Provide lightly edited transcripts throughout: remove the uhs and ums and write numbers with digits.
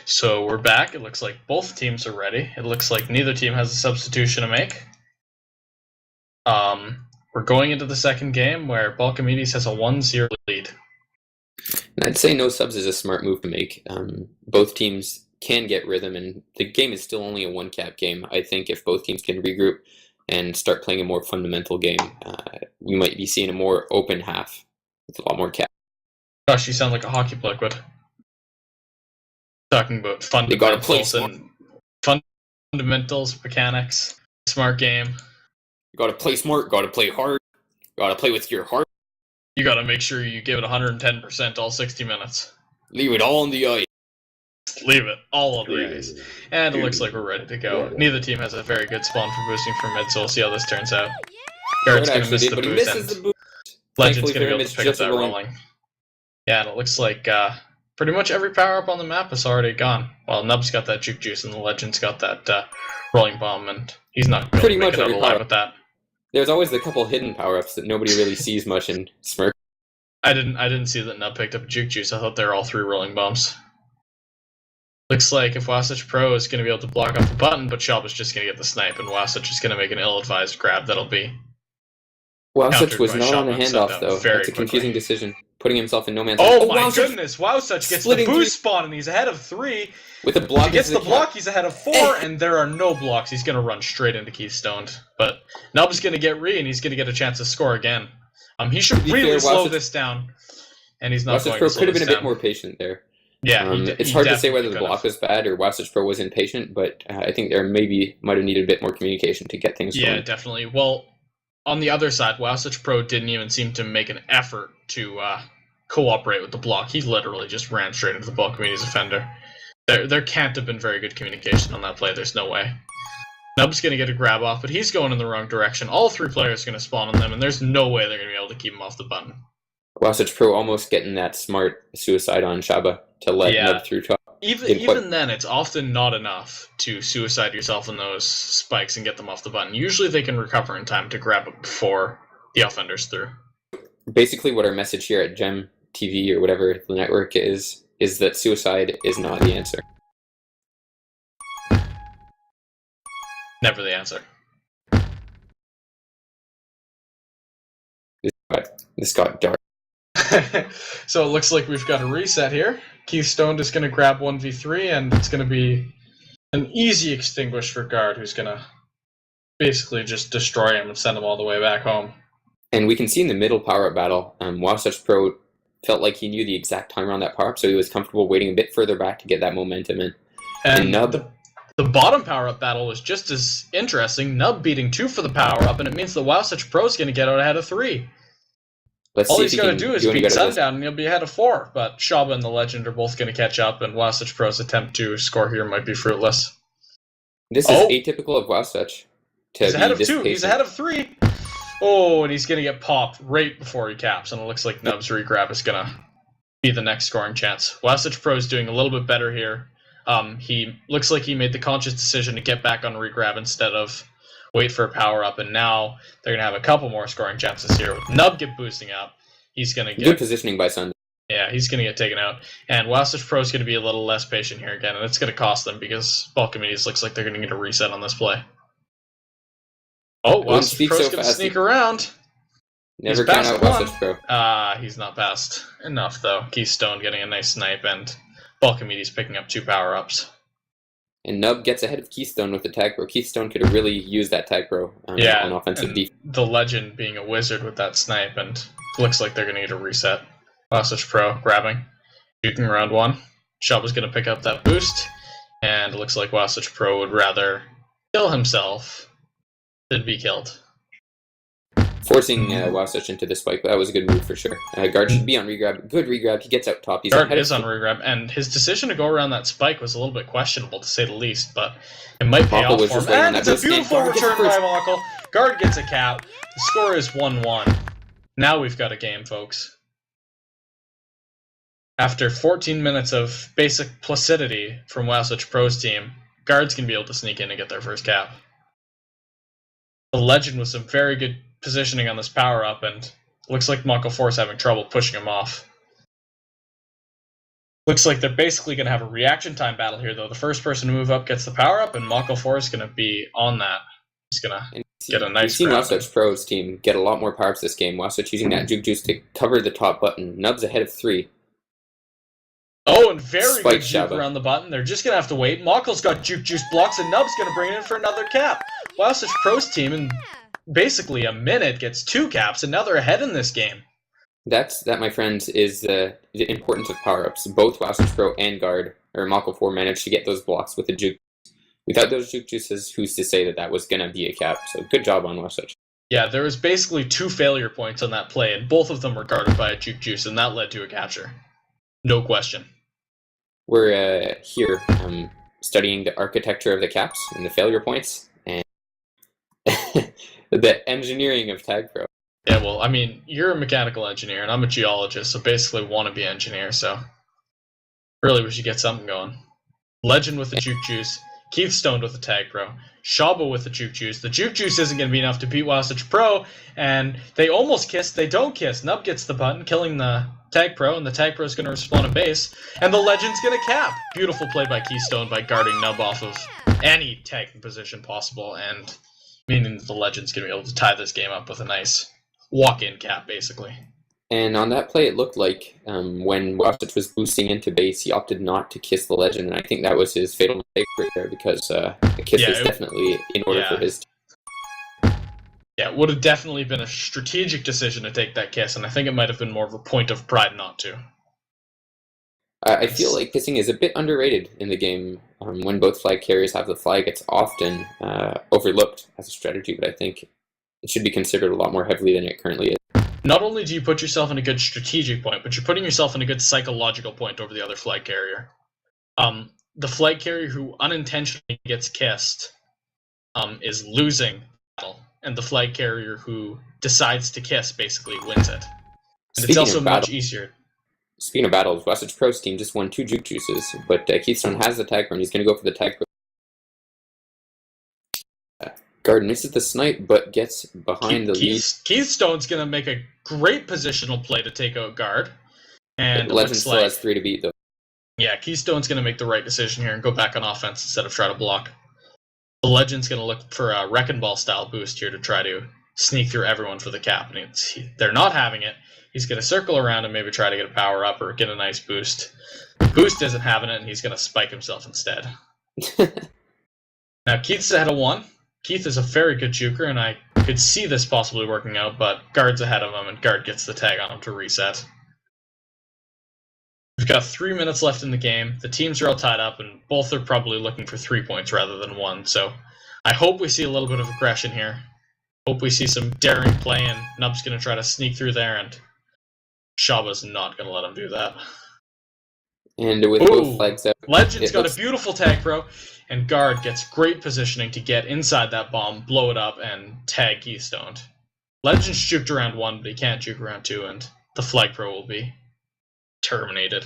So we're back. It looks like both teams are ready. It looks like neither team has a substitution to make. We're going into the second game where Ballchimedes has a 1-0 lead. I'd say no subs is a smart move to make. Both teams can get rhythm, and the game is still only a one-cap game. I think if both teams can regroup and start playing a more fundamental game, we might be seeing a more open half with a lot more cap. Gosh, you sound like a hockey liquid. Talking about fundamentals and fundamentals, mechanics, smart game. You gotta play smart, gotta play hard, gotta play with your heart. You gotta make sure you give it 110% all 60 minutes. Leave it all on the ice. Leave it all on the ice. And it looks like we're ready to go. Neither team has a very good spawn for boosting from mid, so we'll see how this turns out. Guard's gonna miss the boost, and Legend's gonna be able to pick up that rolling. Yeah, and it looks like pretty much every power-up on the map is already gone. Well, Nub's got that juke juice, and the Legend's got that rolling bomb, and he's not going to make it out alive with that. There's always the couple hidden power-ups that nobody really sees much in Smirk. I didn't see that Nub picked up juke juice. I thought they were all 3 rolling bombs. Looks like if WowSuchPro is going to be able to block off the button, but Shelb is just going to get the snipe, and WowSuch is going to make an ill-advised grab that'll be WowSuch was not on the handoff, though. That's a confusing decision. Putting himself in no man's land. Oh my goodness! WowSuch gets the boost spawn, and he's ahead of 3. With a block, he gets the block, he's ahead of 4, and there are no blocks. He's going to run straight into Keystone. But Nub's going to get and he's going to get a chance to score again. He should really slow this down, and he's not going to slow this down. WowSuchPro could have been a bit more patient there. Yeah, it's hard to say whether the block was bad or WowSuchPro was impatient, but I think there might have needed a bit more communication to get things going. Yeah, definitely. Well, on the other side, WowSuchPro didn't even seem to make an effort to cooperate with the block. He literally just ran straight into the Ballchimedes defender. There can't have been very good communication on that play. There's no way. Nub's going to get a grab off, but he's going in the wrong direction. All 3 players are going to spawn on them, and there's no way they're going to be able to keep him off the button. WowSuchPro almost getting that smart suicide on Shaba to let Nub through top. Even then, it's often not enough to suicide yourself in those spikes and get them off the button. Usually they can recover in time to grab it before the offender's through. Basically what our message here at Gem TV or whatever the network is that suicide is not the answer. Never the answer. This got dark. So it looks like we've got a reset here. Keystone is going to grab 1v3, and it's going to be an easy extinguish for Guard, who's going to basically just destroy him and send him all the way back home. And we can see in the middle power-up battle, WowSuchPro felt like he knew the exact timer on that power-up, so he was comfortable waiting a bit further back to get that momentum in. And Nub, the bottom power-up battle was just as interesting. Nub beating 2 for the power-up, and it means that WowSuchPro is going to get out ahead of 3. All he's got to do is beat Sundown, and he'll be ahead of 4. But Shaba and the Legend are both going to catch up, and WowSuchPro's attempt to score here might be fruitless. This is atypical of WowSuch. He's ahead of 2. He's ahead of 3. Oh, and he's going to get popped right before he caps, and it looks like Nub's regrab is going to be the next scoring chance. WowSuchPro is doing a little bit better here. He looks like he made the conscious decision to get back on regrab instead of wait for a power-up, and now they're going to have a couple more scoring chances here. With Nub get boosting up, he's going to get... Good positioning by Sundown. Yeah, he's going to get taken out. And WowSuchPro is going to be a little less patient here again, and it's going to cost them because Ballchimedes looks like they're going to get a reset on this play. Oh, WowSuchPro's going to sneak around. Never count out WowSuchPro. He's not fast enough, though. Keystone getting a nice snipe, and Ballchimedes picking up 2 power-ups. And Nub gets ahead of Keystone with the tag pro. Keystone could have really used that tag pro on offensive defense. The Legend being a wizard with that snipe, and looks like they're going to get a reset. WowSuchPro grabbing, shooting round 1. Shaba's going to pick up that boost, and it looks like WowSuchPro would rather kill himself than be killed. Forcing WowSuch into the spike, but that was a good move for sure. Guard should be on regrab. Good regrab. He gets out top. Guard is on regrab, and his decision to go around that spike was a little bit questionable, to say the least, but it might pay off for him. And it's a beautiful return by Mokkel. Guard gets a cap. The score is 1-1. Now we've got a game, folks. After 14 minutes of basic placidity from WowSuchPro's team, Guard's going to be able to sneak in and get their first cap. The Legend with some very good positioning on this power-up, and looks like Mokkel 4 is having trouble pushing him off. Looks like they're basically going to have a reaction time battle here, though. The first person to move up gets the power-up, and Mako 4 is going to be on that. He's going to get a nice grab. We've seen WowSuchPro's team get a lot more power-ups this game. WowSuch using that Juke Juice to cover the top button. Nubs ahead of 3. Oh, and very good juke around the button. They're just going to have to wait. Mako's got Juke Juice blocks, and Nub's going to bring it in for another cap. WowSuchPro's team, in basically a minute, gets 2 caps, and now they're ahead in this game. That, my friends, is the importance of power-ups. Both WowSuchPro and Guard, or Mako 4, managed to get those blocks with the Juke. Without those Juke Juices, who's to say that was going to be a cap? So good job on WowSuch. Yeah, there was basically 2 failure points on that play, and both of them were guarded by a Juke Juice, and that led to a capture. No question. We're here studying the architecture of the caps and the failure points, and the engineering of Tag Pro. Yeah, well, I mean, you're a mechanical engineer, and I'm a geologist, so basically wannabe engineer, so really we should get something going. Legend with the Juke Juice, Keith Stoned with the Tag Pro, Shaba with the Juke Juice. The Juke Juice isn't going to be enough to beat WowSuchPro, and they almost kiss, they don't kiss. Nub gets the button, killing the Tag Pro, and the Tag Pro is going to respawn a base, and the Legend's going to cap. Beautiful play by Keystone by guarding Nub off of any tagging position possible, and meaning that the Legend's going to be able to tie this game up with a nice walk-in cap, basically. And on that play, it looked like when WowSuch was boosting into base, he opted not to kiss the Legend, and I think that was his fatal mistake right there, because a kiss was definitely in order for his team. Yeah, it would have definitely been a strategic decision to take that kiss, and I think it might have been more of a point of pride not to. I feel like kissing is a bit underrated in the game. When both flag carriers have the flag, it's often overlooked as a strategy, but I think it should be considered a lot more heavily than it currently is. Not only do you put yourself in a good strategic point, but you're putting yourself in a good psychological point over the other flag carrier. The flag carrier who unintentionally gets kissed is losing the battle, and the flag carrier who decides to kiss basically wins it. And it's also much easier. Speaking of battles, WowSuchPro's team just won 2 Juke Juices, but Keystone has the Tag Pro, and he's going to go for the Tag Pro. Guard misses the snipe, but gets behind the lead. Keystone's going to make a great positional play to take out Guard. And Legend still has 3 to beat, though. Yeah, Keystone's going to make the right decision here and go back on offense instead of try to block. The Legend's going to look for a Wrecking Ball style boost here to try to sneak through everyone for the cap. And they're not having it. He's going to circle around and maybe try to get a power up or get a nice boost. Boost isn't having it, and he's going to spike himself instead. Now, Keith's ahead of 1. Keith is a very good juker, and I could see this possibly working out, but Guard's ahead of him, and Guard gets the tag on him to reset. We've got 3 minutes left in the game. The teams are all tied up, and both are probably looking for 3 points rather than 1, so I hope we see a little bit of aggression here. Hope we see some daring play, and Nub's going to try to sneak through there, and Shaba's not going to let him do that. And with both flags out, Legend's got a beautiful tag pro, and Guard gets great positioning to get inside that bomb, blow it up, and tag Keystone. Legend's juked around 1, but he can't juke around 2, and the flag pro will be terminated.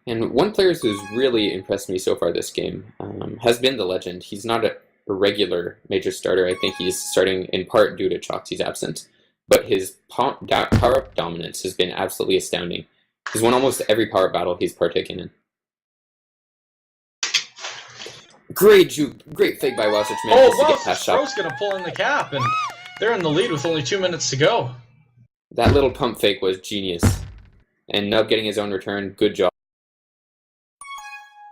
And one player who's really impressed me so far this game has been the Legend. He's not a regular major starter. I think he's starting in part due to Choxy's absence, but his power-up dominance has been absolutely astounding. He's won almost every power battle he's partaken in. Great juke, great fake by WowSuch to get past Shop. WowSuchPro's gonna pull in the cap, and they're in the lead with only 2 minutes to go. That little pump fake was genius. And Nub getting his own return, good job.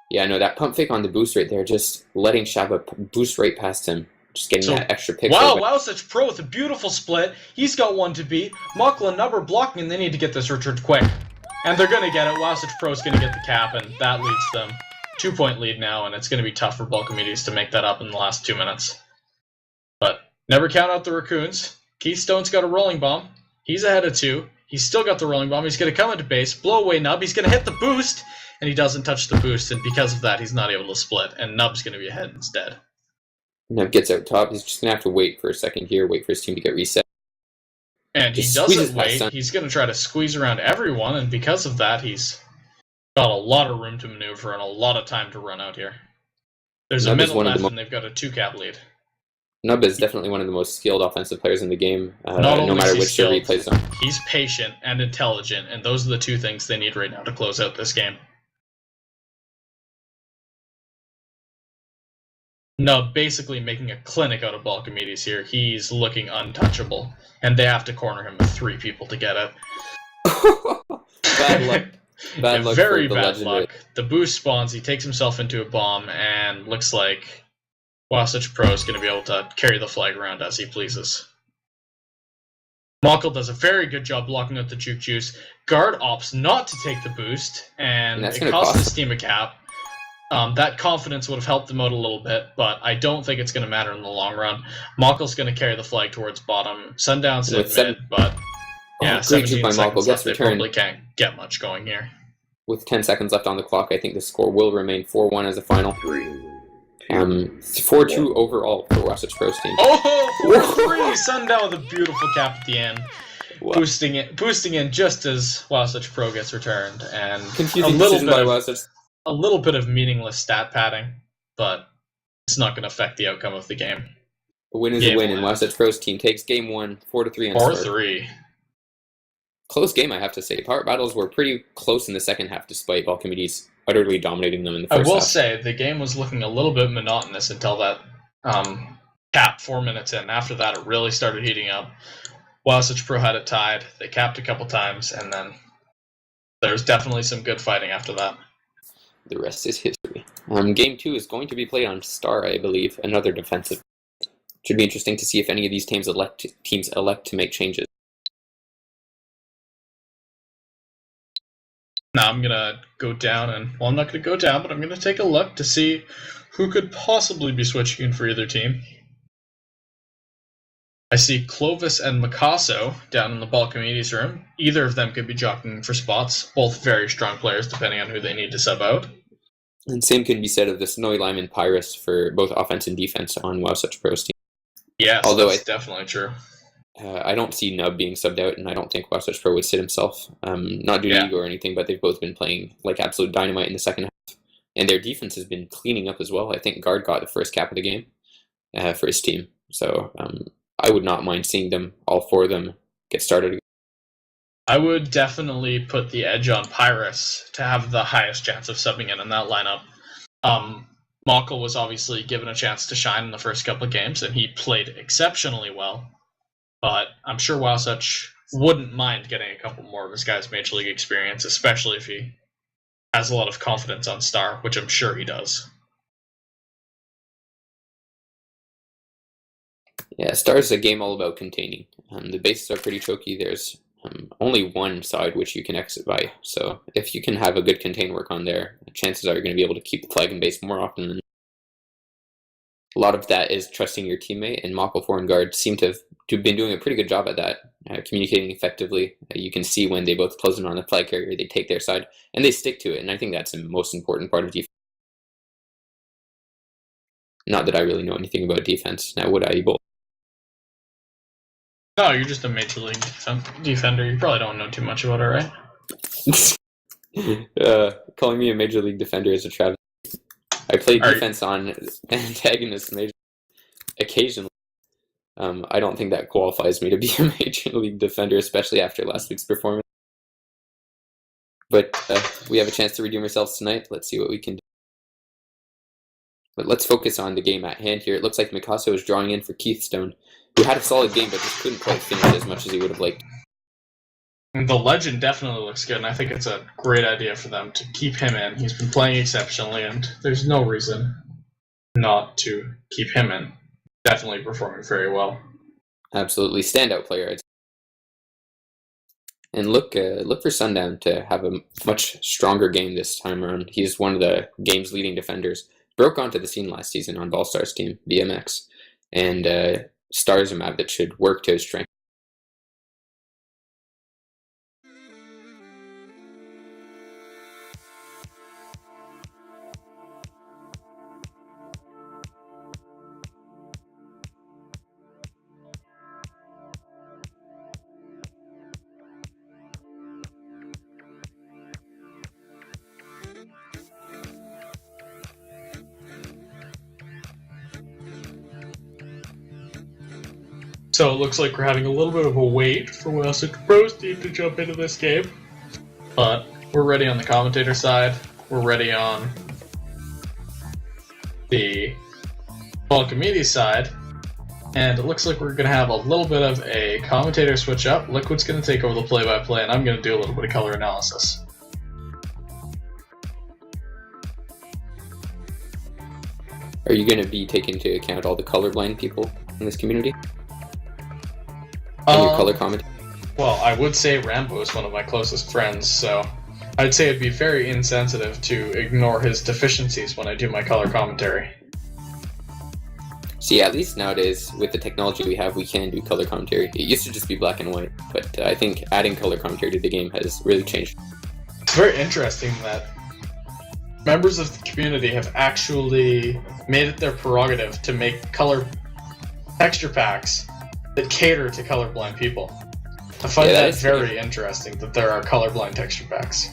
Yeah, no, that pump fake on the boost right there, just letting Shaba boost right past him. Just getting that extra pick. Wow, WowSuchPro with a beautiful split. He's got 1 to beat. Mako and Nub are blocking, and they need to get this returned quick. And they're going to get it. WowSuchPro's going to get the cap, and that leads them. 2-point lead now, and it's going to be tough for Ballchimedes to make that up in the last 2 minutes. But never count out the Raccoons. Keystone's got a rolling bomb. He's ahead of 2. He's still got the rolling bomb. He's going to come into base, blow away Nub. He's going to hit the boost, and he doesn't touch the boost, and because of that, he's not able to split, and Nub's going to be ahead instead. Nub gets out top. He's just going to have to wait for a second here, wait for his team to get reset. And he doesn't wait. He's going to try to squeeze around everyone, and because of that, he's got a lot of room to maneuver and a lot of time to run out here. There's a minute left, and they've got a 2-cap lead. Nub is definitely one of the most skilled offensive players in the game, no matter which server he plays on. He's patient and intelligent, and those are the 2 things they need right now to close out this game. No, basically making a clinic out of Ballchimedes here. He's looking untouchable, and they have to corner him with 3 people to get it. Bad luck. Bad luck. Very bad luck. The boost spawns, he takes himself into a bomb, and looks like WowSuchPro is going to be able to carry the flag around as he pleases. Mokkel does a very good job blocking out the Juke Juice. Guard opts not to take the boost, and it costs his team a cap. That confidence would have helped them out a little bit, but I don't think it's going to matter in the long run. Mokkel's going to carry the flag towards bottom. Sundown's in mid, but yeah, 17 seconds left. They probably can't get much going here. With 10 seconds left on the clock, I think the score will remain 4-1 as a final. 4-2 overall for WowSuchPro's team. Oh, 4-3! Sundown with a beautiful cap at the end. Wow. Boosting in just as WowSuchPro gets returned, and a little bit of meaningless stat padding, but it's not going to affect the outcome of the game. A win is a win, and WowSuchPro's team takes game 1, 4-3. 4-3. Close game, I have to say. Power battles were pretty close in the second half, despite Ballchimedes utterly dominating them in the first half. I will say, the game was looking a little bit monotonous until that cap 4 minutes in. After that, it really started heating up. WowSuchPro had it tied. They capped a couple times, and then there's definitely some good fighting after that. The rest is history. Game 2 is going to be played on Star, I believe, another defensive. Should be interesting to see if any of these teams elect to make changes. Now I'm going to go down, and well, I'm not going to go down, but I'm going to take a look to see who could possibly be switching in for either team. I see Clovis and Mikaso down in the Ballchimedes room. Either of them could be jockeying for spots. Both very strong players, depending on who they need to sub out. And same can be said of the Snowy Lime and Pyrus for both offense and defense on WowSuchPro's team. Yes, that's definitely true. I don't see Nub being subbed out, and I don't think WowSuchPro would sit himself. Not due to ego or anything, but they've both been playing like absolute dynamite in the second half. And their defense has been cleaning up as well. I think Guard got the first cap of the game for his team. So I would not mind seeing them, all 4 of them, get started again. I would definitely put the edge on Pyrus to have the highest chance of subbing in that lineup. Mokkel was obviously given a chance to shine in the first couple of games, and he played exceptionally well. But I'm sure WowSuch wouldn't mind getting a couple more of his guys' Major League experience, especially if he has a lot of confidence on Star, which I'm sure he does. Yeah, Star is a game all about containing. The bases are pretty choky. There's only one side which you can exit by. So if you can have a good contain work on there, chances are you're going to be able to keep the flag in base more often than a lot of that is trusting your teammate, and Mokkel 4 and Guard seem to have been doing a pretty good job at that, communicating effectively. You can see when they both close in on the flag carrier, they take their side, and they stick to it, and I think that's the most important part of defense. Not that I really know anything about defense. Now, would I, Ebola? No, you're just a Major League defender. You probably don't know too much about it, right? Calling me a Major League defender is a travesty. I play defense on antagonists occasionally. I don't think that qualifies me to be a Major League defender, especially after last week's performance. But we have a chance to redeem ourselves tonight. Let's see what we can do. But let's focus on the game at hand here. It looks like Mikaso is drawing in for Keithstone, who had a solid game, but just couldn't quite finish as much as he would have liked. The legend definitely looks good, and I think it's a great idea for them to keep him in. He's been playing exceptionally, and there's no reason not to keep him in. Definitely performing very well. Absolutely. Standout player. And look for Sundown to have a much stronger game this time around. He's one of the game's leading defenders. Broke onto the scene last season on Ballstar's team, BMX. And Star's a map that should work to his strength. So it looks like we're having a little bit of a wait for WowSuchPro's team to jump into this game. But we're ready on the commentator side. We're ready on the Ballchimedes side, and it looks like we're going to have a little bit of a commentator switch up. Liquid's going to take over the play-by-play, and I'm going to do a little bit of color analysis. Are you going to be taking into account all the colorblind people in this community? And your color comment? Well, I would say Rambo is one of my closest friends, so I'd say it'd be very insensitive to ignore his deficiencies when I do my color commentary. So yeah, at least nowadays, with the technology we have, we can do color commentary. It used to just be black and white, but I think adding color commentary to the game has really changed. It's very interesting that members of the community have actually made it their prerogative to make color texture packs that cater to colorblind people. I find that very interesting that there are colorblind texture packs.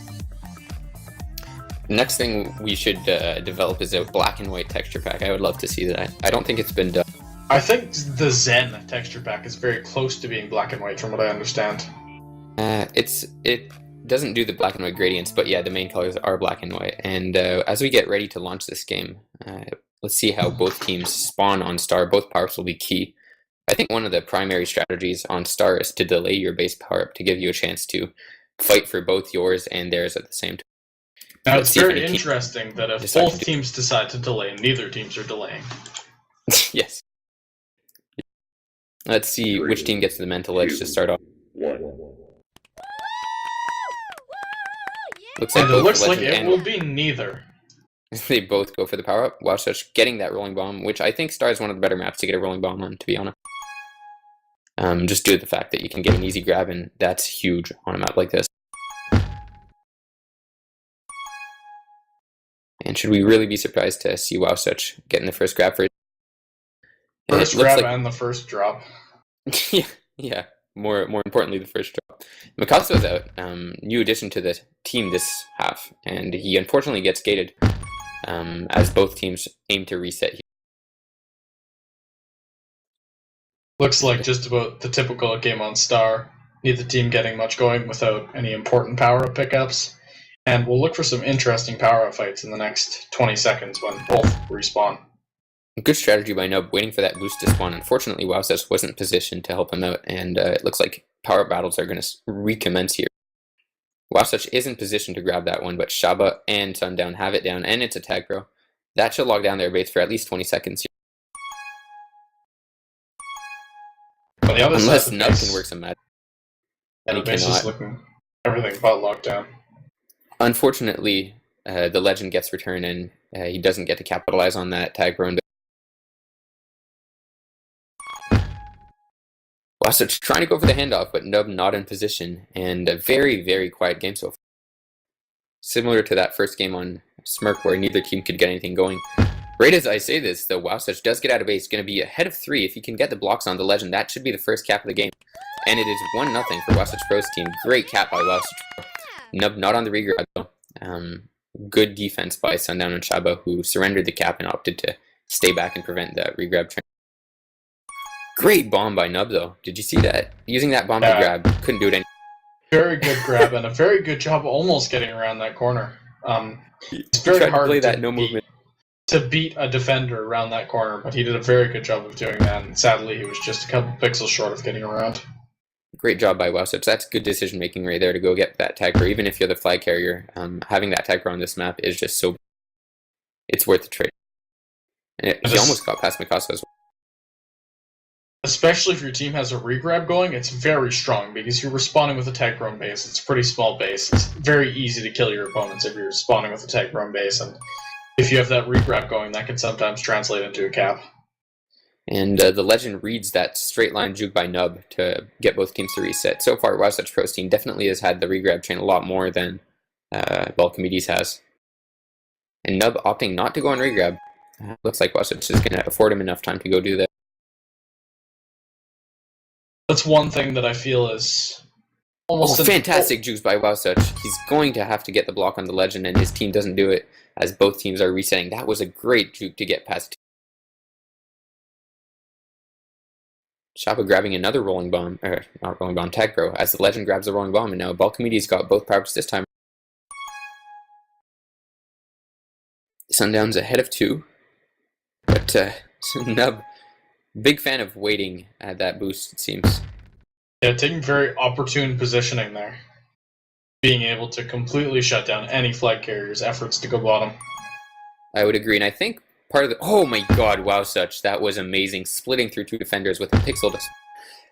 Next thing we should develop is a black and white texture pack. I would love to see that. I don't think it's been done. I think the Zen texture pack is very close to being black and white from what I understand. It doesn't do the black and white gradients, but yeah, the main colors are black and white. And as we get ready to launch this game, let's see how both teams spawn on Star. Both power-ups will be key. I think one of the primary strategies on Star is to delay your base power-up to give you a chance to fight for both yours and theirs at the same time. Now, it's very interesting that if both teams decide to delay, neither teams are delaying. Yes. Let's see which team gets the mental edge to start off. Looks like it will be neither. They both go for the power-up. WowSuch getting that rolling bomb, which I think Star is one of the better maps to get a rolling bomb on, to be honest. Just due to the fact that you can get an easy grab, and that's huge on a map like this. And should we really be surprised to see WowSuch getting the first grab for it? First grab and the first drop. yeah. More importantly, the first drop. Mikaso's out. New addition to the team this half, and he unfortunately gets gated as both teams aim to reset here. Looks like just about the typical game on Star. Neither team getting much going without any important power-up pickups. And we'll look for some interesting power-up fights in the next 20 seconds when both respawn. Good strategy by Nub, waiting for that boost to spawn. Unfortunately, WowSuch wasn't positioned to help him out, and it looks like power-up battles are going to recommence here. WowSuch isn't positioned to grab that one, but Shaba and Sundown have it down, and it's a tag throw. That should log down their base for at least 20 seconds here. On the other Unless side, Nub can work some magic. And he cannot. Looking everything but locked down. Unfortunately, the legend gets returned, and he doesn't get to capitalize on that tag throw. WowSuch trying to go for the handoff, but Nub not in position, and a very, very quiet game so far. Similar to that first game on Smirk, where neither team could get anything going. Right as I say this, though, WowSuch does get out of base, going to be ahead of 3. If he can get the blocks on the legend, that should be the first cap of the game. And it is 1-0 for WowSuchPro's team. Great cap by WowSuchPro. Nub not on the regrab, though. Good defense by Sundown and Shaba, who surrendered the cap and opted to stay back and prevent that regrab train. Great bomb by Nub, though. Did you see that? Using that bomb to grab, couldn't do it anymore. Very good grab, and a very good job almost getting around that corner. It's very hard to beat a defender around that corner, but he did a very good job of doing that, and sadly he was just a couple pixels short of getting around. Great job by WowSuch. That's good decision making right there to go get that tag throw. Even if you're the flag carrier, having that tag throw on this map is just so... It's worth the trade. And he almost got past Mikaso as well. Especially if your team has a regrab going, it's very strong because you're respawning with a tag grown base. It's a pretty small base. It's very easy to kill your opponents if you're spawning with a tag grown base, and if you have that regrab going, that can sometimes translate into a cap. And the legend reads that straight line juke by Nub to get both teams to reset. So far, WowSuchPro's team definitely has had the regrab chain a lot more than Ballchimedes has. And Nub opting not to go on regrab. Looks like WowSuch is going to afford him enough time to go do that. That's one thing that I feel is almost... fantastic juice by WowSuch. He's going to have to get the block on the legend, and his team doesn't do it as both teams are resetting. That was a great juke to get past. Shaba grabbing another rolling bomb, or not rolling bomb, tag throw, as the legend grabs the rolling bomb, and now Ballchimedes got both power-ups this time. Sundown's ahead of 2, but Nub, big fan of waiting at that boost, it seems. Yeah, taking very opportune positioning there. Being able to completely shut down any flag carrier's efforts to go bottom. I would agree, and I think part of the... Oh my god, WowSuch, that was amazing. Splitting through 2 defenders with a pixel to...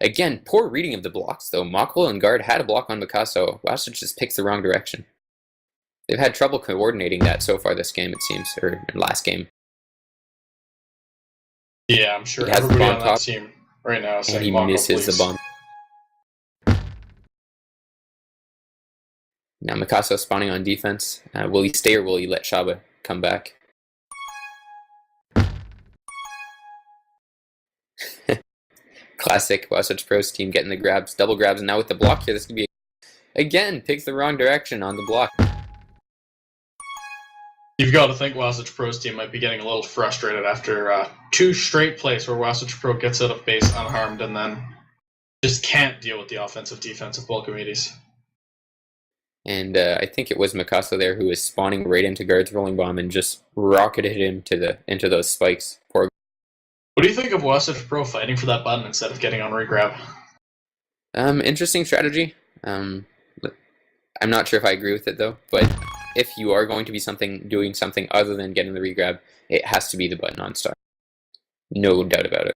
Again, poor reading of the blocks, though. Mockwell and Guard had a block on Mikaso. WowSuch just picks the wrong direction. They've had trouble coordinating that so far this game, it seems, or last game. Yeah, I'm sure everybody on that team right now is saying, and he misses the bomb. Now Mikaso spawning on defense. Will he stay or will he let Shaba come back? Classic WowSuchPro's team getting the grabs, double grabs, and now with the block here, this could be... Again, picks the wrong direction on the block. You've got to think WowSuchPro's team might be getting a little frustrated after 2 straight plays where WowSuchPro gets out of base unharmed and then just can't deal with the defensive Ballchimedes. And I think it was Mikaso there who was spawning right into Guard's rolling bomb and just rocketed him into those spikes. Poor. What do you think of WowSuchPro fighting for that button instead of getting on regrab? Interesting strategy. I'm not sure if I agree with it though, but if you are going to be doing something other than getting the regrab, it has to be the button on star. No doubt about it.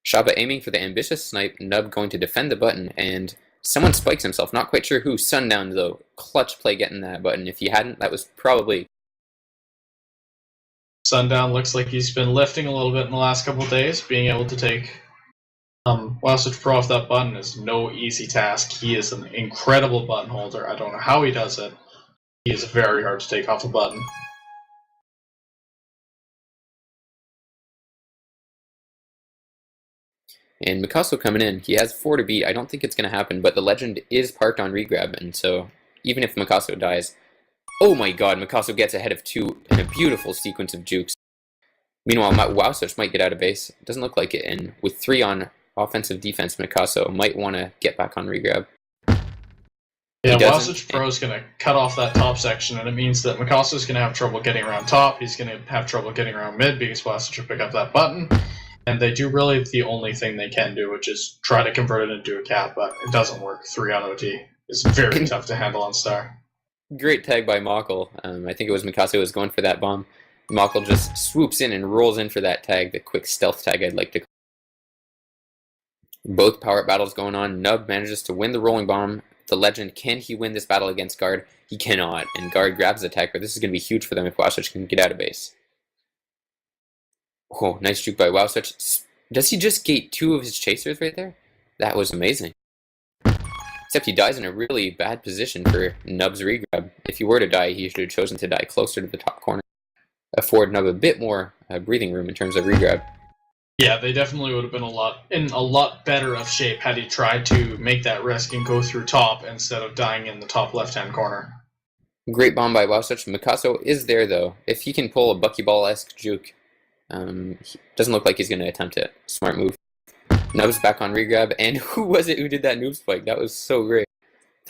Shaba aiming for the ambitious snipe, Nub going to defend the button, and someone spikes himself, not quite sure who. Sundown though, clutch play getting that button. If he hadn't, that was probably... Sundown looks like he's been lifting a little bit in the last couple of days. Being able to take WowSuchPro off that button is no easy task. He is an incredible button holder. I don't know how he does it. He is very hard to take off a button. And Mikaso coming in. He has 4 to beat. I don't think it's going to happen, but the Legend is parked on regrab, and so even if Mikaso dies... Oh my god, Mikaso gets ahead of 2 in a beautiful sequence of jukes. Meanwhile, WowSuch might get out of base. It doesn't look like it, and with 3 on offensive defense, Mikaso might want to get back on regrab. Yeah, WowSuchPro is going to cut off that top section, and it means that Mikaso is going to have trouble getting around top. He's going to have trouble getting around mid because WowSuch will pick up that button. And they do really the only thing they can do, which is try to convert it into a cap, but it doesn't work. 3 on OT. It's very tough to handle on star. Great tag by Mockel. I think it was Mikaso who was going for that bomb. Mockel just swoops in and rolls in for that tag, the quick stealth tag I'd like to call. Both power battles going on. Nub manages to win the rolling bomb. The Legend, can he win this battle against Guard? He cannot, and Guard grabs the tag, but this is going to be huge for them if WowSuch can get out of base. Oh, nice juke by WowSuch. Does he just gate 2 of his chasers right there? That was amazing. Except he dies in a really bad position for Nub's regrab. If he were to die, he should have chosen to die closer to the top corner. Afford Nub a bit more breathing room in terms of regrab. Yeah, they definitely would have been in a lot better of shape had he tried to make that risk and go through top instead of dying in the top left-hand corner. Great bomb by WowSuch. Mikaso is there though. If he can pull a buckyball-esque juke, doesn't look like he's going to attempt it. Smart move. Nub's back on regrab, and who was it who did that noob spike? That was so great.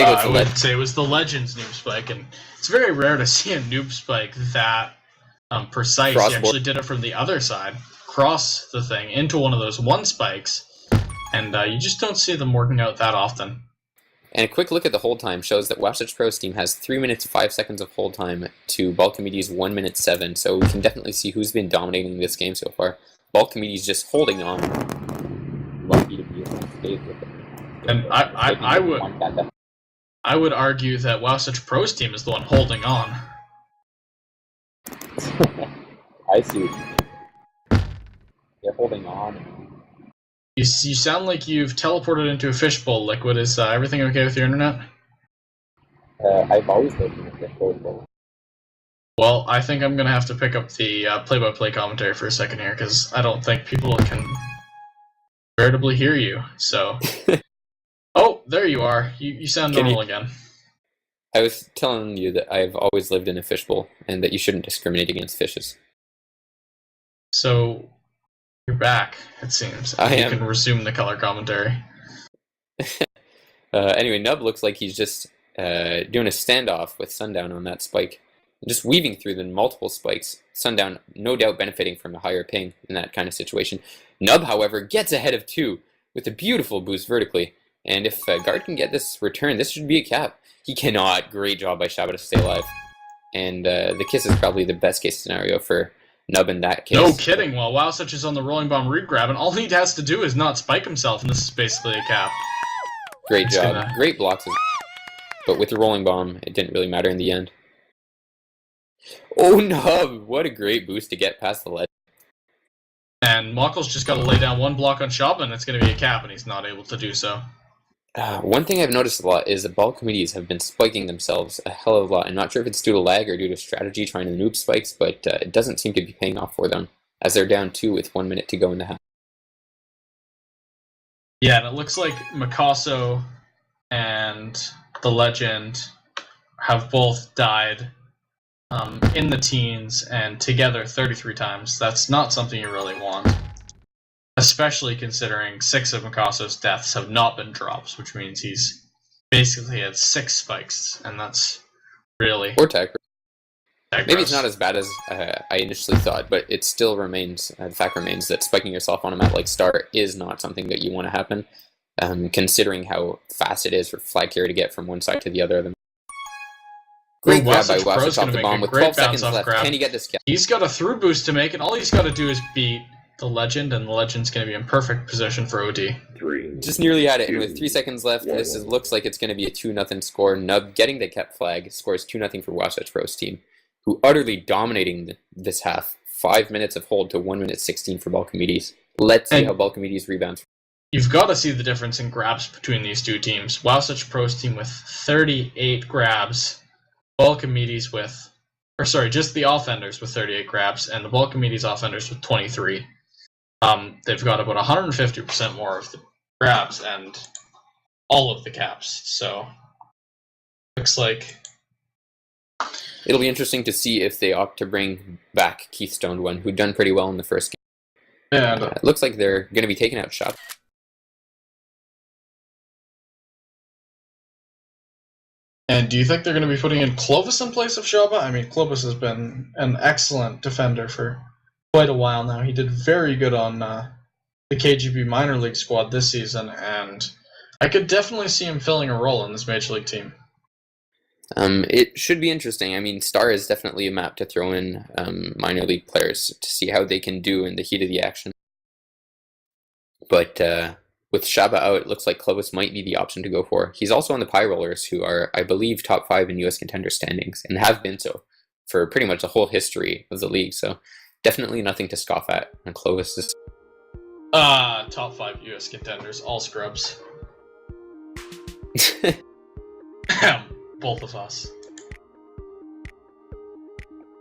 I would say it was the Legend's noob spike, and it's very rare to see a noob spike that precise. He actually did it from the other side, cross the thing into one of those 1 spikes, and you just don't see them working out that often. And a quick look at the hold time shows that WowSuchPro's team has 3 minutes 5 seconds of hold time to Ballchimedes 1 minute 7, so we can definitely see who's been dominating this game so far. Ballchimedes just holding on. Lucky to be unscathed with it. And I would argue that WowSuchPro's team is the one holding on. I see. They're holding on. You sound like you've teleported into a fishbowl, Liquid. Is everything okay with your internet? I've always lived in a fishbowl. Well, I think I'm going to have to pick up the play-by-play commentary for a second here, because I don't think people can veritably hear you, so... Oh, there you are. You sound normal again. I was telling you that I've always lived in a fishbowl, and that you shouldn't discriminate against fishes. So, you're back, it seems. I am. You can resume the color commentary. Anyway, Nub looks like he's just doing a standoff with Sundown on that spike. just weaving through the multiple spikes. Sundown, no doubt benefiting from a higher ping in that kind of situation. Nub, however, gets ahead of 2 with a beautiful boost vertically. And if Guard can get this return, this should be a cap. He cannot. Great job by Shaba to stay alive. And the kiss is probably the best case scenario for Nub in that case. No kidding. While WowSuch is on the rolling bomb regrab, and all he has to do is not spike himself, and this is basically a cap. Great job. Great blocks. But with the rolling bomb, it didn't really matter in the end. Oh, Nub! What a great boost to get past the ledge. And Mokkel's just got to lay down one block on Shaba, and it's going to be a cap, and he's not able to do so. One thing I've noticed a lot is that Ballchimedes have been spiking themselves a hell of a lot. I'm not sure if it's due to lag or due to strategy trying to noob spikes, but it doesn't seem to be paying off for them, as they're down 2 with 1 minute to go in the half. Yeah, and it looks like Mikaso and the Legend have both died in the teens, and together 33 times. That's not something you really want. Especially considering 6 of Mikaso's deaths have not been drops, which means he's basically had 6 spikes, and that's really... Or tag. Maybe it's not as bad as I initially thought, but it still remains, the fact remains that spiking yourself on a map like Star is not something that you want to happen, considering how fast it is for flag carrier to get from one side to the other of them. Great grab by WowSuch off the bomb with 12 seconds left. Grab. Can he get this kill? He's got a through boost to make, and all he's got to do is beat the Legend, and the Legend's going to be in perfect position for OD. Just nearly had it, and with 3 seconds left, this looks like it's going to be a 2-0 score. Nub getting the kept flag scores 2-0 for WowSuchPro's team, who utterly dominating this half. 5 minutes of hold to 1 minute 16 for Ballchimedes. Let's see how Ballchimedes rebounds. You've got to see the difference in grabs between these two teams. WowSuchPro's team with 38 grabs, Ballchimedes with, or sorry, just the offenders with 38 grabs, and the Ballchimedes offenders with 23. They've got about 150% more of the grabs and all of the caps, so looks like... It'll be interesting to see if they opt to bring back Keith Stoned One, who'd done pretty well in the first game. Yeah, it looks like they're going to be taking out Shop. And do you think they're going to be putting in Clovis in place of Shaba? I mean, Clovis has been an excellent defender for quite a while now. He did very good on the KGB minor league squad this season, and I could definitely see him filling a role in this major league team. It should be interesting. I mean, Star is definitely a map to throw in minor league players to see how they can do in the heat of the action. But with Shaba out, it looks like Clovis might be the option to go for. He's also on the Pie Rollers, who are, I believe, top 5 in US contender standings, and have been so for pretty much the whole history of the league. So definitely nothing to scoff at. And Clovis is top 5 US contenders, all scrubs. Both of us.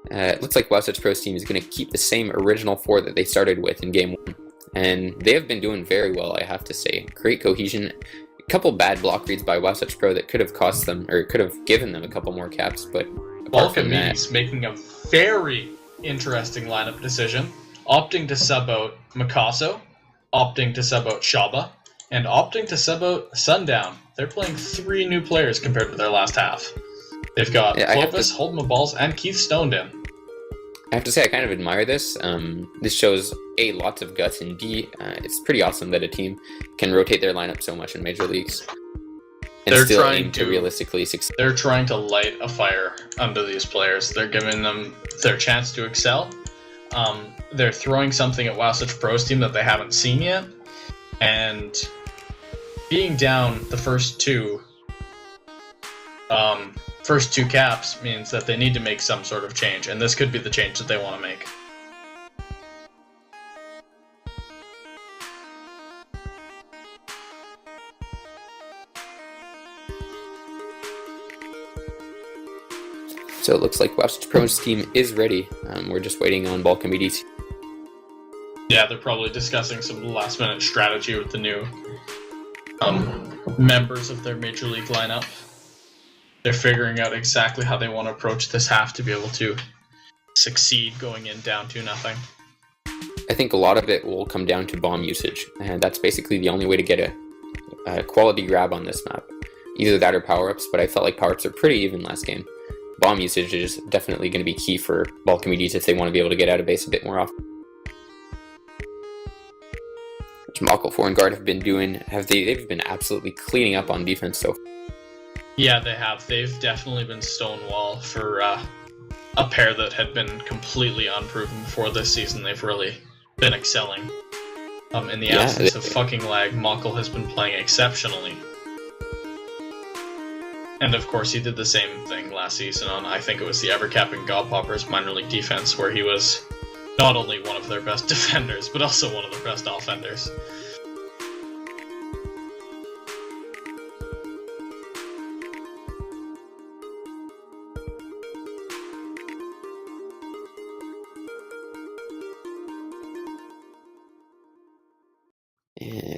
It looks like WowSuchPro's team is going to keep the same original 4 that they started with in Game 1. And they have been doing very well, I have to say. Great cohesion. A couple bad block reads by WowSuchPro that could have cost them, or could have given them a couple more caps, but apart from that... making a very interesting lineup decision, opting to sub out Mikaso, opting to sub out Shaba, and opting to sub out Sundown. They're playing 3 new players compared to their last half. They've got Clovis, Hold'em and Keith Stoned in. I have to say, I kind of admire this. This shows, A, lots of guts, and B, it's pretty awesome that a team can rotate their lineup so much in major leagues. And they're still aim to realistically succeed. They're trying to light a fire under these players. They're giving them their chance to excel. They're throwing something at WowSuchPro's team that they haven't seen yet. And being down the first two caps means that they need to make some sort of change, and this could be the change that they want to make. So it looks like WowSuchPro's team is ready. We're just waiting on Ballchimedes. Yeah, they're probably discussing some last-minute strategy with the new members of their Major League lineup. They're figuring out exactly how they want to approach this half to be able to succeed going in down 2-0. I think a lot of it will come down to bomb usage, and that's basically the only way to get a quality grab on this map. Either that or power-ups, but I felt like power-ups are pretty even last game. bomb usage is definitely going to be key for Ballchimedes if they want to be able to get out of base a bit more often. Which Mako4 and Guard have been doing. They've been absolutely cleaning up on defense so far. Yeah, they have. They've definitely been stonewall for a pair that had been completely unproven before this season. They've really been excelling. In the absence of fucking lag, Mokkel has been playing exceptionally. And of course, he did the same thing last season on, I think it was the ever-capping Godpoppers minor league defense, where he was not only one of their best defenders, but also one of their best offenders.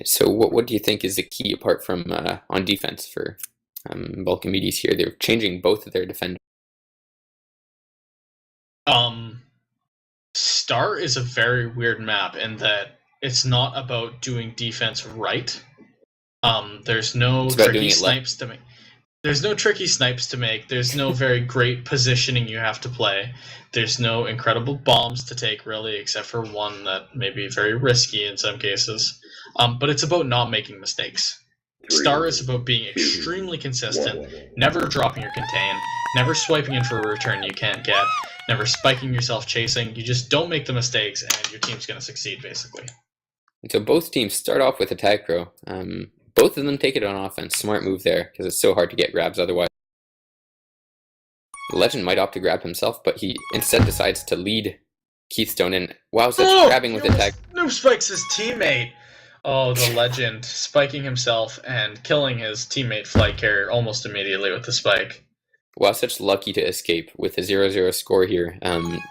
So what do you think is the key, apart from on defense, for Ballchimedes here? They're changing both of their defenders. Star is a very weird map in that it's not about doing defense right. There's no tricky snipes to make. There's no tricky snipes to make. There's no very great positioning you have to play. There's no incredible bombs to take, really, except for one that may be very risky in some cases. But it's about not making mistakes. Star is about being extremely consistent, never dropping your contain, never swiping in for a return you can't get, never spiking yourself chasing. You just don't make the mistakes, and your team's going to succeed, basically. So both teams start off with attack row. Both of them take it on offense. Smart move there, because it's so hard to get grabs otherwise. The Legend might opt to grab himself, but he instead decides to lead Keithstone in. Wow, such grabbing with attack. No spikes his teammate. Oh, the Legend spiking himself and killing his teammate Flight Carrier almost immediately with the spike. Wow, such lucky to escape with a 0-0 score here.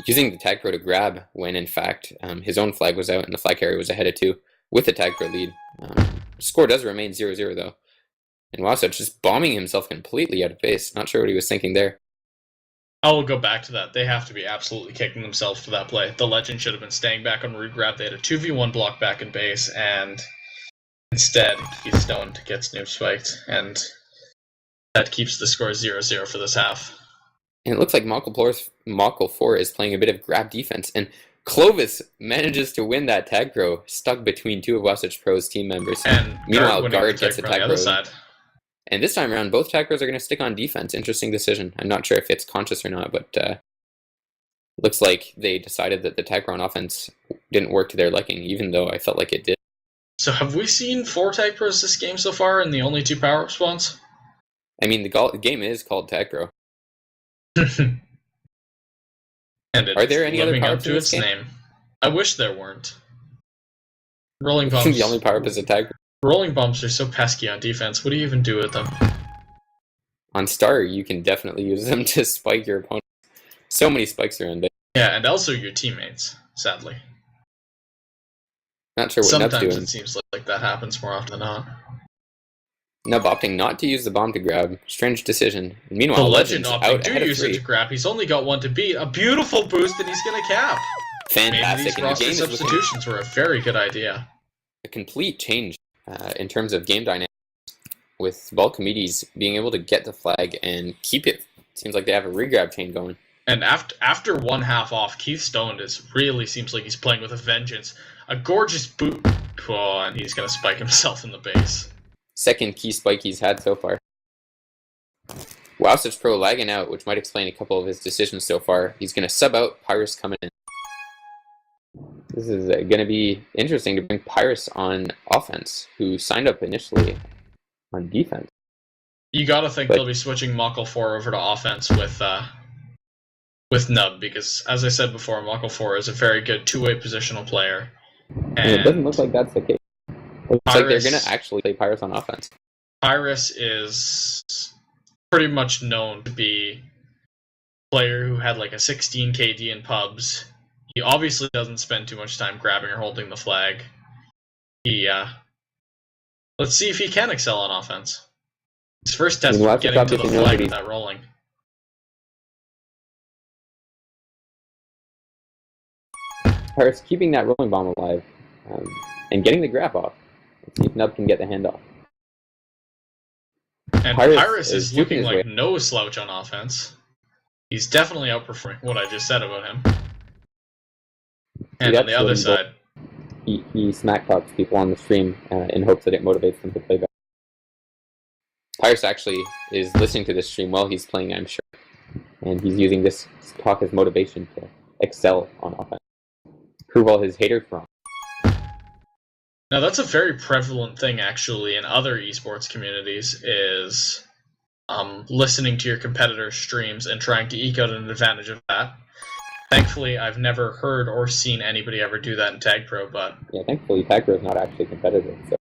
Using the tag pro to grab when in fact his own flag was out and the flag carrier was ahead of 2 with the tag pro lead. Score does remain 0-0 though. And WowSuch just bombing himself completely out of base. Not sure what he was thinking there. I will go back to that. They have to be absolutely kicking themselves for that play. The Legend should have been staying back on regrab. They had a 2v1 block back in base, and instead, Keithstone gets noob spiked, and that keeps the score 0-0 for this half. And it looks like Mokkel4 is playing a bit of grab defense, and Clovis manages to win that tag pro, stuck between 2 of WowSuchPro's team members. And meanwhile, Guard gets a tag pro. Side. And this time around, both tag pros are going to stick on defense. Interesting decision. I'm not sure if it's conscious or not, but looks like they decided that the tag pro on offense didn't work to their liking, even though I felt like it did. So have we seen 4 tag pros this game so far, and the only 2 power-up spawns? I mean, the game is called tag pro. And are there any other power-ups to its name? I wish there weren't. Rolling bumps. The only power-up is a tag pro. Rolling bumps are so pesky on defense. What do you even do with them? On Star, you can definitely use them to spike your opponent. So many spikes are in there. Yeah, and also your teammates, sadly. Not sure what Nub's doing. Sometimes it seems like that happens more often than not. Nub opting not to use the bomb to grab. Strange decision. Meanwhile, the Legend opting to use it to grab. He's only got 1 to beat. A beautiful boost, and he's going to cap. Fantastic. Maybe these roster substitutions were a very good idea. A complete change in terms of game dynamics, with Ballchimedes being able to get the flag and keep it. Seems like they have a regrab chain going. And after 1 half off, Keithstone really seems like he's playing with a vengeance. A gorgeous boot. Oh, and he's going to spike himself in the base. Second key spike he's had so far. WowSuchPro lagging out, which might explain a couple of his decisions so far. He's going to sub out Pyrus coming in. This is going to be interesting to bring Pyrus on offense, who signed up initially on defense. You got to think they'll be switching Mokkel4 over to offense with Nub, because, as I said before, Mokkel4 is a very good 2-way positional player. And it doesn't look like that's the case. It looks like they're going to actually play Pyrus on offense. Pyrus is pretty much known to be a player who had like a 16 KD in pubs. He obviously doesn't spend too much time grabbing or holding the flag. Let's see if he can excel on offense. His first test of getting to the flag without rolling. Pyrus keeping that rolling bomb alive and getting the grab off. Let's see if Nub can get the handoff. And Pyrus is looking like no slouch on offense. He's definitely outperforming what I just said about him. And on the other side, he smack talks people on the stream in hopes that it motivates them to play better. Pyrus actually is listening to this stream while he's playing, I'm sure, and he's using this talk as motivation to excel on offense, prove all his haters wrong. Now that's a very prevalent thing actually in other esports communities, is listening to your competitors' streams and trying to eke out an advantage of that. Thankfully, I've never heard or seen anybody ever do that in Tag Pro, but... Yeah, thankfully Tag Pro is not actually competitive, so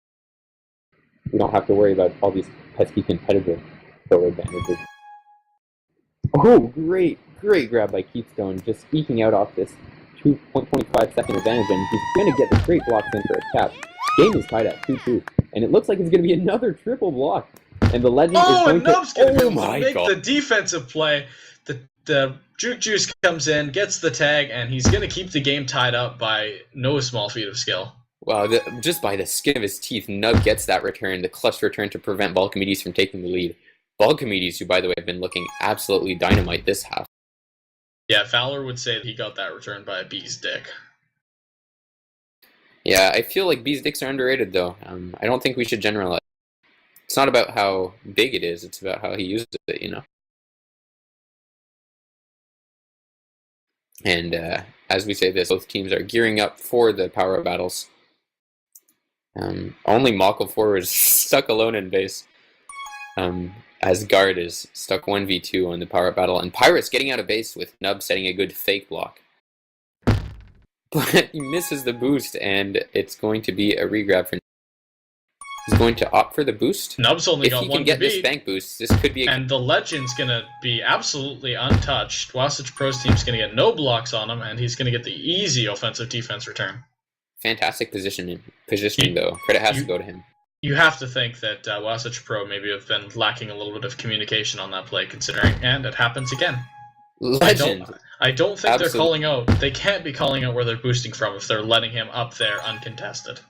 we don't have to worry about all these pesky competitive pro advantages. Oh, great grab by Keystone, just eking out off this 2.25 second advantage, and he's going to get the great blocks in for a cap. Game is tied at 2-2, and it looks like it's going to be another triple block. And the legend is going Nub's going to make the defensive play. The Juke Juice comes in, gets the tag, and he's going to keep the game tied up by no small feat of skill. Wow, just by the skin of his teeth, Nub gets that return, the clutch return to prevent Ballchimedes from taking the lead. Ballchimedes, who by the way have been looking absolutely dynamite this half. Yeah, Fowler would say that he got that return by a bee's dick. Yeah, I feel like bees' dicks are underrated though. I don't think we should generalize. It's not about how big it is, it's about how he uses it, you know? And as we say this, both teams are gearing up for the power battles. Only Mokkel forward is stuck alone in base. As Guard is stuck 1v2 on the power battle. And Pirate's getting out of base with Nub setting a good fake block. But he misses the boost, and it's going to be a regrab for Nub. He's going to opt for the boost. Nub's only got one to beat. If he can get this bank boost, this could be and the Legend's going to be absolutely untouched. WowSuchPro's team's going to get no blocks on him, and he's going to get the easy offensive-defense return. Fantastic positioning though. Credit has to go to him. You have to think that WowSuchPro maybe have been lacking a little bit of communication on that play, considering, and it happens again. Legend. I don't think they're calling out. They can't be calling out where they're boosting from if they're letting him up there uncontested.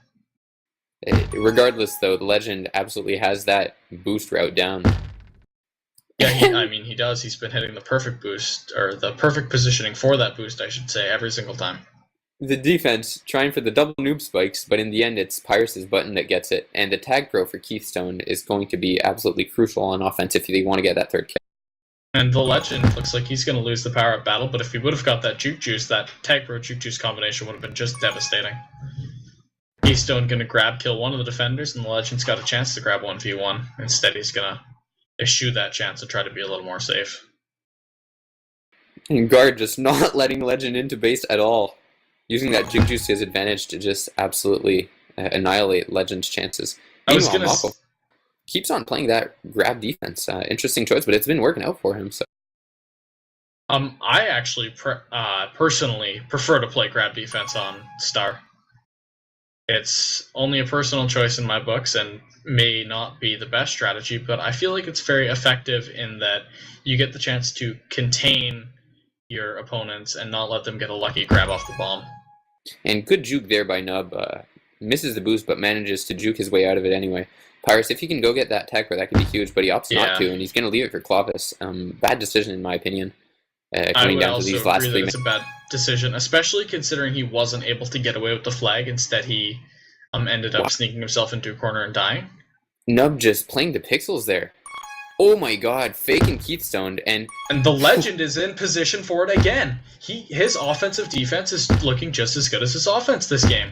Regardless, though, the Legend absolutely has that boost route down. Yeah, he does. He's been hitting the perfect boost, or the perfect positioning for that boost, I should say, every single time. The defense trying for the double noob spikes, but in the end it's Pyrus' button that gets it, and the tag pro for Keystone is going to be absolutely crucial on offense if they want to get that third kill. And the Legend looks like he's going to lose the power-up battle, but if he would have got that Juke Juice, that tag pro Juke Juice combination would have been just devastating. Keystone going to grab kill one of the defenders, and the Legend's got a chance to grab 1v1. Instead, he's going to eschew that chance and try to be a little more safe. And Guard just not letting Legend into base at all. Using that Jig Juice to his advantage to just absolutely annihilate Legend's chances. Meanwhile, Mokkel keeps on playing that grab defense. Interesting choice, but it's been working out for him. So, I actually personally prefer to play grab defense on Star. It's only a personal choice in my books and may not be the best strategy, but I feel like it's very effective in that you get the chance to contain your opponents and not let them get a lucky grab off the bomb. And good juke there by Nub. Misses the boost, but manages to juke his way out of it anyway. Pyrus, if he can go get that tech, that could be huge, but he opts not to, and he's going to leave it for Clovis. Bad decision, in my opinion. Coming down to these last 3 minutes. It's a bad decision, especially considering he wasn't able to get away with the flag. Instead, he ended up sneaking himself into a corner and dying. Nub just playing the pixels there. Oh my god, faking Keystone, and the Legend is in position for it again. His offensive defense is looking just as good as his offense this game.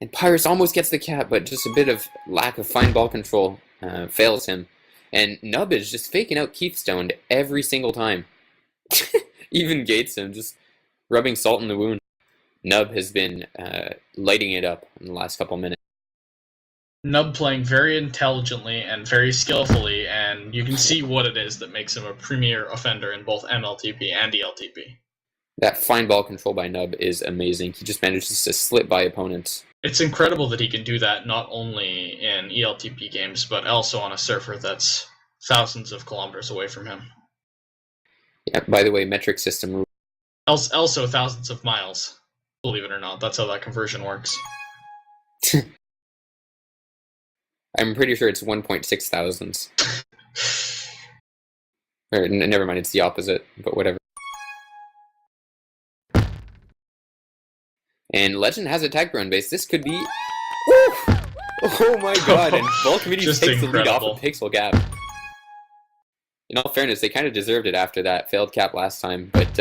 And Pyrus almost gets the cap, but just a bit of lack of fine ball control fails him. And Nub is just faking out Keystone every single time. Even gates him, just rubbing salt in the wound. Nub has been lighting it up in the last couple minutes. Nub playing very intelligently and very skillfully, and you can see what it is that makes him a premier offender in both MLTP and ELTP. That fine ball control by Nub is amazing. He just manages to slip by opponents. It's incredible that he can do that not only in ELTP games, but also on a server that's thousands of kilometers away from him. Yeah, by the way, metric system. Also thousands of miles, believe it or not. That's how that conversion works. I'm pretty sure it's 1.6 thousands. Or, never mind, it's the opposite, but whatever. And Legend has a Tag Pro on base. This could be... Woo! Oh my god, and Ballchimedes takes the lead off of Pixel Cap. In all fairness, they kind of deserved it after that failed cap last time, but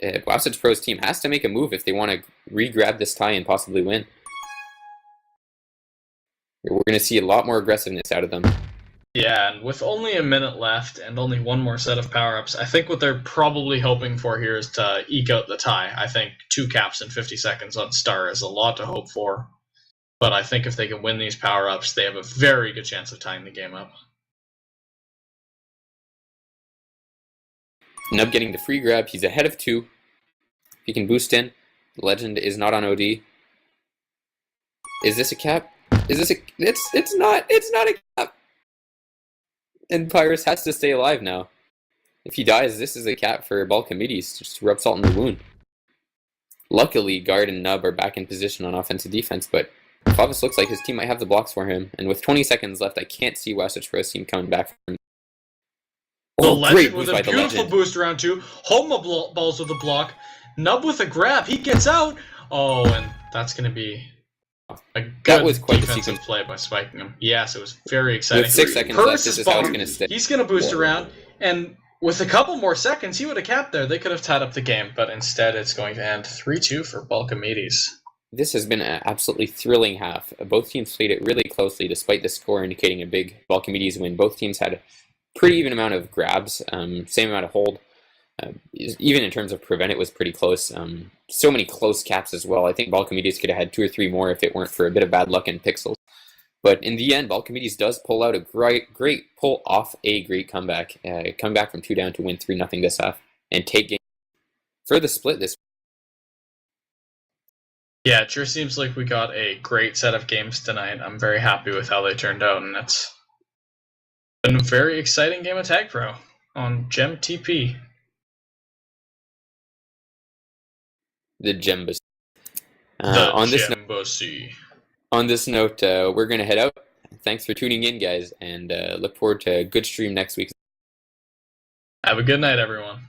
WowSuchPro's team has to make a move if they want to re-grab this tie and possibly win. We're going to see a lot more aggressiveness out of them. Yeah, and with only a minute left and only one more set of power-ups, I think what they're probably hoping for here is to eke out the tie. I think 2 caps in 50 seconds on Star is a lot to hope for, but I think if they can win these power-ups, they have a very good chance of tying the game up. Nub getting the free grab. He's ahead of 2. He can boost in. Legend is not on OD. Is this a cap? Is this a... It's not a cap! And Pyrus has to stay alive now. If he dies, this is a cap for Ballchimedes, just to rub salt in the wound. Luckily, Guard and Nub are back in position on offensive defense, but Favis looks like his team might have the blocks for him, and with 20 seconds left, I can't see WowSuchPro's team coming back from him. The Legend with a beautiful boost around 2. Homa balls with a block. Nub with a grab. He gets out. Oh, and that's going to be a good defensive play by spiking him. Yes, it was very exciting. With 6 seconds left, this is how it's going to stay. He's going to boost around, and with a couple more seconds, he would have capped there. They could have tied up the game, but instead it's going to end 3-2 for Ballchimedes. This has been an absolutely thrilling half. Both teams played it really closely, despite the score indicating a big Ballchimedes win. Both teams had a pretty even amount of grabs, same amount of hold. Even in terms of prevent, it was pretty close. So many close caps as well. I think Ballchimedes could have had 2 or 3 more if it weren't for a bit of bad luck and pixels. But in the end, Ballchimedes does pull out a great pull off a great comeback. Come back from 2 down to win 3-0 this half and take game for the split this. Yeah, it sure seems like we got a great set of games tonight. I'm very happy with how they turned out, and it's been a very exciting game of Tag Pro on Gem TP. The Gembassy. On this note, we're going to head out. Thanks for tuning in, guys, and look forward to a good stream next week. Have a good night, everyone.